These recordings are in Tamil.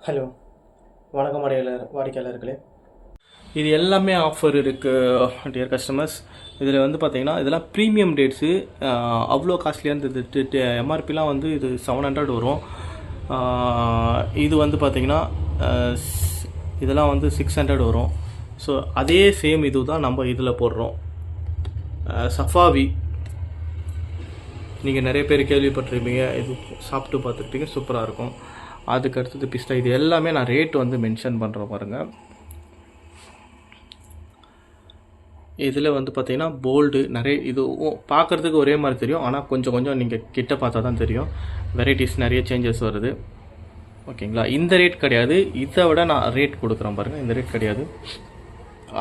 ஹலோ, வணக்கம் வாடிக்கையாளர்களே. இது எல்லாமே ஆஃபர் இருக்குது டியர் கஸ்டமர்ஸ். இதில் வந்து பார்த்தீங்கன்னா இதெல்லாம் ப்ரீமியம் டேட்ஸு. அவ்வளோ காஸ்ட்லியாக இருந்தது. எம்ஆர்பிலாம் வந்து இது 700 வரும். இது வந்து பார்த்தீங்கன்னா இதெல்லாம் வந்து 600 வரும். ஸோ அதே சேம் இது தான் நம்ம இதில் போடுறோம். சஃபாவி நீங்கள் நிறைய பேர் கேள்விப்பட்டிருப்பீங்க, இது சாப்பிட்டு பார்த்துருப்பீங்க, சூப்பராக இருக்கும். அதுக்கு அடுத்தது பிஸ்தா. இது எல்லாமே நான் ரேட் வந்து மென்ஷன் பண்ணுறேன் பாருங்கள். இதில் வந்து பார்த்திங்கன்னா போல்டு நிறைய இது பார்க்குறதுக்கு ஒரே மாதிரி தெரியும், ஆனால் கொஞ்சம் கொஞ்சம் நீங்கள் கிட்ட பார்த்தா தான் தெரியும். வெரைட்டிஸ் நிறைய சேஞ்சஸ் வருது. ஓகேங்களா, இந்த ரேட் கிடையாது, இதை விட நான் ரேட் கொடுக்குறேன் பாருங்கள். இந்த ரேட் கிடையாது.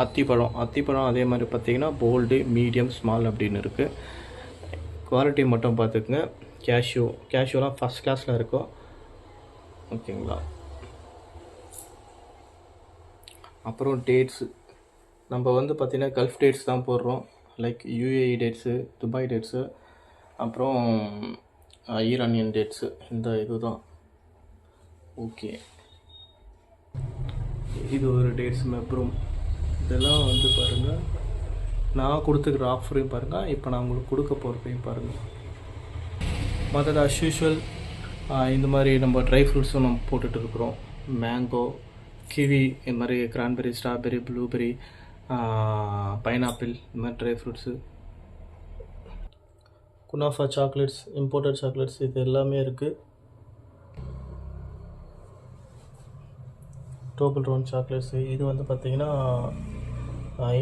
அத்திப்பழம் அதே மாதிரி பார்த்திங்கன்னா போல்டு, மீடியம், ஸ்மால் அப்படின்னு இருக்குது. குவாலிட்டி மட்டும் பார்த்துக்குங்க. கேஷ்யூலாம் ஃபஸ்ட் கிளாஸில் இருக்கும். ஓகேங்களா, அப்புறம் டேட்ஸு நம்ம வந்து பார்த்திங்கன்னா கல்ஃப் டேட்ஸ் தான் போடுறோம். Like UAE dates, Dubai dates, அப்புறம் ஈரானியன் டேட்ஸு. இந்த இது தான். ஓகே, இது ஒரு டேட்ஸ் மெப்ரூம். இதெல்லாம் வந்து பாருங்கள், நான் கொடுத்துக்கிற ஆஃபரையும் பாருங்கள், இப்போ நான் உங்களுக்கு கொடுக்க போகிறதையும் பாருங்கள். மற்றது அஸ் யூஷுவல் இந்த மாதிரி நம்ம ட்ரை ஃப்ரூட்ஸும் நம்ம போட்டுட்ருக்குறோம். மேங்கோ, கிவி, இந்த மாதிரி கிரான்பெரி, ஸ்ட்ராபெரி, ப்ளூபெரி, பைனாப்பிள், இந்த மாதிரி dry fruits. Kunafa chocolates, imported chocolates, இது எல்லாமே இருக்குது. டோபிள் ரவுண்ட் சாக்லேட்ஸு, இது வந்து பார்த்திங்கன்னா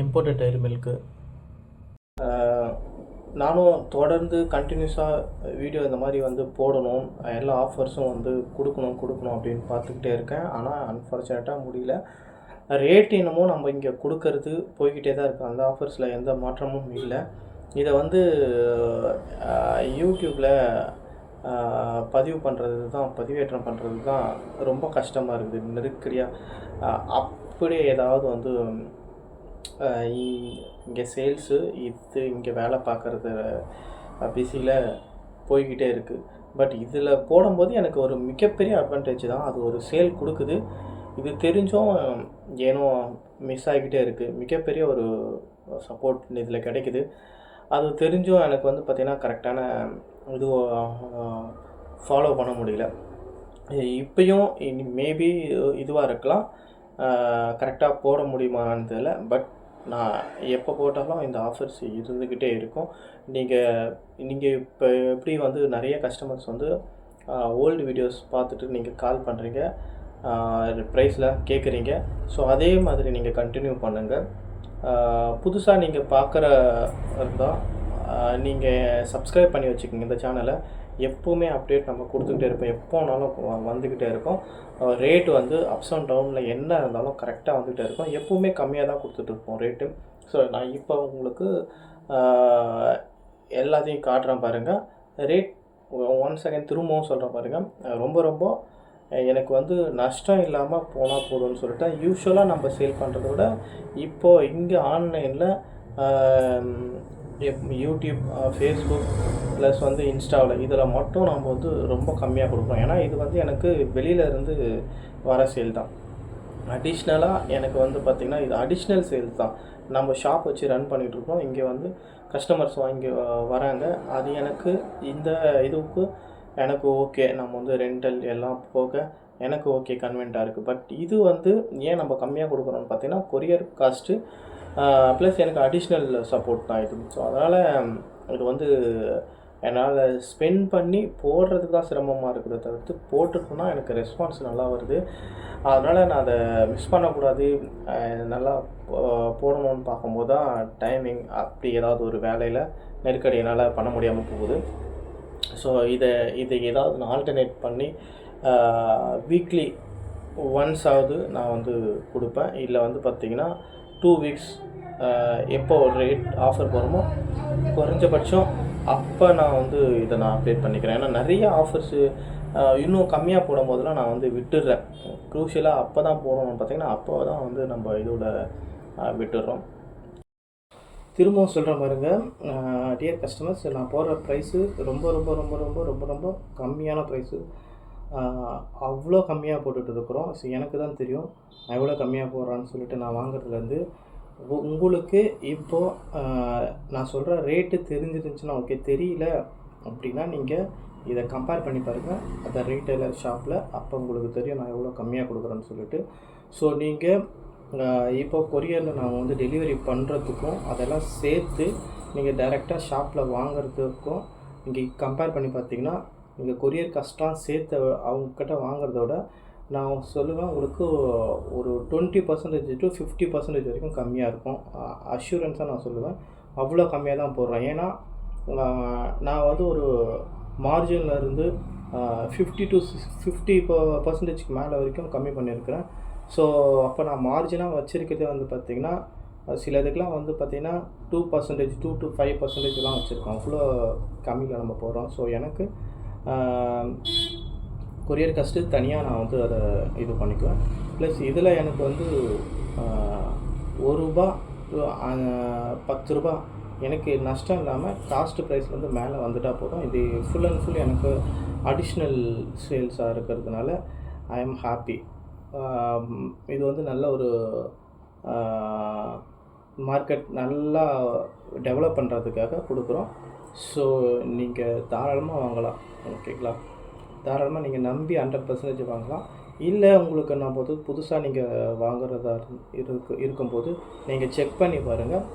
இம்போர்ட்டட் டைரி மில்க்கு. நானும் தொடர்ந்து கண்டினியூஸாக வீடியோ இந்த மாதிரி வந்து போடணும், எல்லா ஆஃபர்ஸும் வந்து கொடுக்கணும் அப்படின்னு பார்த்துக்கிட்டே இருக்கேன். ஆனால் அன்ஃபார்ச்சுனேட்டாக முடியல. ரேட் என்னமோ நம்ம இங்கே கொடுக்கறது போய்கிட்டே தான் இருக்குது. அந்த ஆஃபர்ஸில் எந்த மாற்றமும் இல்லை. இதை வந்து யூடியூப்பில் பதிவேற்றம் பண்ணுறது தான் ரொம்ப கஷ்டமாக இருக்குது, நெருக்கடியாக. அப்படியே ஏதாவது வந்து இங்கே சேல்ஸு இது இங்கே வேலை பார்க்குறது பிஸியில் போய்கிட்டே இருக்குது. பட் இதில் போடும்போது எனக்கு ஒரு மிகப்பெரிய அட்வான்டேஜ் தான். அது ஒரு சேல் கொடுக்குது. இது தெரிஞ்சும் ஏனோ மிஸ் ஆகிக்கிட்டே இருக்குது. மிகப்பெரிய ஒரு சப்போர்ட் இதில் கிடைக்குது. அது தெரிஞ்சும் எனக்கு வந்து பார்த்திங்கன்னா கரெக்டான இது ஃபாலோ பண்ண முடியல. இப்போயும் மேபி இதுவாக இருக்கலாம், கரெக்டாக போட முடியுமான்னு தெரியல. பட் நான் எப்போ போட்டாலும் இந்த ஆஃபர்ஸ் இருந்துக்கிட்டே இருக்கும். நீங்கள் இப்போ எப்படி வந்து நிறைய கஸ்டமர்ஸ் வந்து ஓல்டு வீடியோஸ் பார்த்துட்டு நீங்கள் கால் பண்ணுறீங்க, ப்ரைஸில் கேட்குறீங்க. ஸோ அதே மாதிரி நீங்கள் கண்டினியூ பண்ணுங்கள். புதுசாக நீங்கள் பார்க்குற இருந்தால் நீங்கள் சப்ஸ்கிரைப் பண்ணி வச்சுக்கோங்க இந்த சேனலை. எப்போவுமே அப்டேட் நம்ம கொடுத்துக்கிட்டே இருப்போம், எப்போனாலும் வந்துக்கிட்டே இருக்கும். ரேட்டு வந்து அப்ஸ் அண்ட் டவுனில் என்ன இருந்தாலும் கரெக்டாக வந்துகிட்டே இருக்கும். எப்போவுமே கம்மியாக தான் கொடுத்துட்ருப்போம் ரேட்டு. ஸோ நான் இப்போ உங்களுக்கு எல்லாத்தையும் காட்டுறேன் பாருங்கள். ரேட் ஒன் செகண்ட் திரும்பவும் சொல்கிறேன் பாருங்கள். ரொம்ப எனக்கு வந்து நஷ்டம் இல்லாமல் போனால் போதும்னு சொல்லிட்டேன். யூஸ்வலாக நம்ம சேல் பண்ணுறத விட இப்போது இங்கே ஆன்லைனில் யூடியூப், ஃபேஸ்புக் ப்ளஸ் வந்து இன்ஸ்டாவில் இதில் மட்டும் நம்ம வந்து ரொம்ப கம்மியாக கொடுப்போம். ஏன்னா இது வந்து எனக்கு வெளியில் இருந்து வர சேல் தான். அடிஷ்னலாக எனக்கு வந்து பார்த்திங்கன்னா இது அடிஷ்னல் சேல்ஸ் தான். நம்ம ஷாப் வச்சு ரன் பண்ணிகிட்ருக்கோம். இங்கே வந்து கஸ்டமர்ஸ் வாங்கி வராங்க. அது எனக்கு இந்த இதுக்கு எனக்கு ஓகே. நம்ம வந்து ரெண்டல் எல்லாம் போக எனக்கு ஓகே, கன்வென்ட்டாக இருக்குது. பட் இது வந்து ஏன் நம்ம கம்மியாக கொடுக்குறோன்னு பார்த்தீங்கன்னா கொரியர் காஸ்ட்டு ப்ளஸ் எனக்கு அடிஷ்னல் சப்போர்ட் தான் இது. ஸோ அதனால் இது வந்து என்னால் ஸ்பெண்ட் பண்ணி போடுறதுக்கு தான் சிரமமாக இருக்கிறத தவிர்த்து போட்டுட்டோன்னா எனக்கு ரெஸ்பான்ஸ் நல்லா வருது. அதனால் நான் அதை மிஸ் பண்ணக்கூடாது, நல்லா போடணும்னு பார்க்கும்போது தான் டைமிங் அப்படி ஏதாவது ஒரு வேலையில் நெருக்கடி என்னால் பண்ண முடியாமல் போகுது. ஸோ இதை ஏதாவது நான் ஆல்டர்னேட் பண்ணி வீக்லி ஒன்ஸாவது நான் வந்து கொடுப்பேன். இல்லை வந்து பார்த்திங்கன்னா 2 வீக்ஸ் எப்போ ஒரு ரேட் ஆஃபர் போகிறோமோ குறைஞ்சபட்சம் அப்போ நான் வந்து இதை நான் அப்டேட் பண்ணிக்கிறேன். ஏன்னா நிறைய ஆஃபர்ஸு இன்னும் கம்மியாக போடும் போதெல்லாம் நான் வந்து விட்டுடுறேன். க்ரூஷியலாக அப்போ தான் போடணும்னு பார்த்திங்கன்னா அப்போ தான் வந்து நம்ம இதோட விட்டுடுறோம். திரும்பவும் சொல்கிற பாருங்க டியர் கஸ்டமர்ஸ், நான் போடுற ப்ரைஸு ரொம்ப ரொம்ப ரொம்ப ரொம்ப ரொம்ப ரொம்ப கம்மியான ப்ரைஸு. அவ்வளோ கம்மியாக போட்டுட்டு இருக்கிறோம். ஸோ எனக்கு தான் தெரியும் நான் எவ்வளோ கம்மியாக போடுறான்னு சொல்லிட்டு நான் வாங்குறதுலேருந்து. உங்களுக்கு இப்போது நான் சொல்கிற ரேட்டு தெரிஞ்சிருந்துச்சுன்னா ஓகே, தெரியல அப்படின்னா நீங்கள் இதை கம்பேர் பண்ணி பாருங்கள் அந்த ரீட்டைலர் ஷாப்பில். அப்போ உங்களுக்கு தெரியும் நான் எவ்வளோ கம்மியாக கொடுக்குறேன்னு சொல்லிட்டு. ஸோ நீங்கள் இப்போ கொரியரில் நான் வந்து டெலிவரி பண்ணுறதுக்கும் அதெல்லாம் சேர்த்து நீங்கள் டைரெக்டாக ஷாப்பில் வாங்குறதுக்கும் நீங்கள் கம்பேர் பண்ணி பார்த்தீங்கன்னா நீங்கள் கொரியர் கஷ்டம் சேர்த்து அவங்கக்கிட்ட வாங்குறத விட நான் சொல்லுவேன் உங்களுக்கு ஒரு 20% to 50% வரைக்கும் கம்மியாக இருக்கும். அஷ்யூரன்ஸாக நான் சொல்லுவேன். அவ்வளோ கம்மியாக தான் போடுறேன். ஏன்னா நான் வந்து ஒரு மார்ஜினில் இருந்து 50 to 50% மேலே வரைக்கும் கம்மி பண்ணியிருக்கிறேன். ஸோ அப்போ நான் மார்ஜினாக வச்சுருக்கிறதே வந்து பார்த்திங்கன்னா சில இதுக்கெலாம் வந்து பார்த்திங்கன்னா 2% 2 to 5%லாம் வச்சுருக்கோம். அவ்வளோ கம்மியில் நம்ம போகிறோம். ஸோ எனக்கு கொரியர் காஸ்ட்டு தனியாக நான் வந்து அதை இது பண்ணிக்குவேன். ப்ளஸ் இதில் எனக்கு வந்து ₹1 ₹10 எனக்கு நஷ்டம் இல்லாமல் காஸ்ட் ப்ரைஸ்லேருந்து மேலே வந்துட்டால் போதும். இது ஃபுல் அண்ட் ஃபுல் எனக்கு அடிஷ்னல் சேல்ஸாக இருக்கிறதுனால ஐ எம் ஹாப்பி. இது வந்து நல்ல ஒரு மார்க்கெட் நல்லா டெவலப் பண்ணுறதுக்காக கொடுக்குறோம். ஸோ நீங்கள் தாராளமாக வாங்கலாம். ஓகேங்களா? தாராளமாக நீங்கள் நம்பி 100% வாங்கலாம். இல்லை உங்களுக்கு நான் புதுசாக நீங்கள் வாங்குறதா இருக்கும்போது நீங்கள் செக் பண்ணி பாருங்கள்.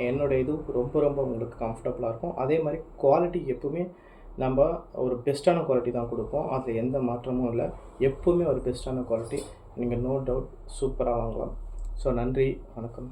என்னோடய இது ரொம்ப ரொம்ப உங்களுக்கு கம்ஃபர்டபுளாக இருக்கும். அதே மாதிரி குவாலிட்டி எப்பவுமே நம்ம ஒரு பெஸ்ட்டான குவாலிட்டி தான் கொடுப்போம். அதில் எந்த மாற்றமும் இல்லை. எப்போவுமே ஒரு பெஸ்ட்டான குவாலிட்டி. நீங்கள் நோ டவுட் சூப்பராக வாங்கலாம். ஸோ நன்றி, வணக்கம்.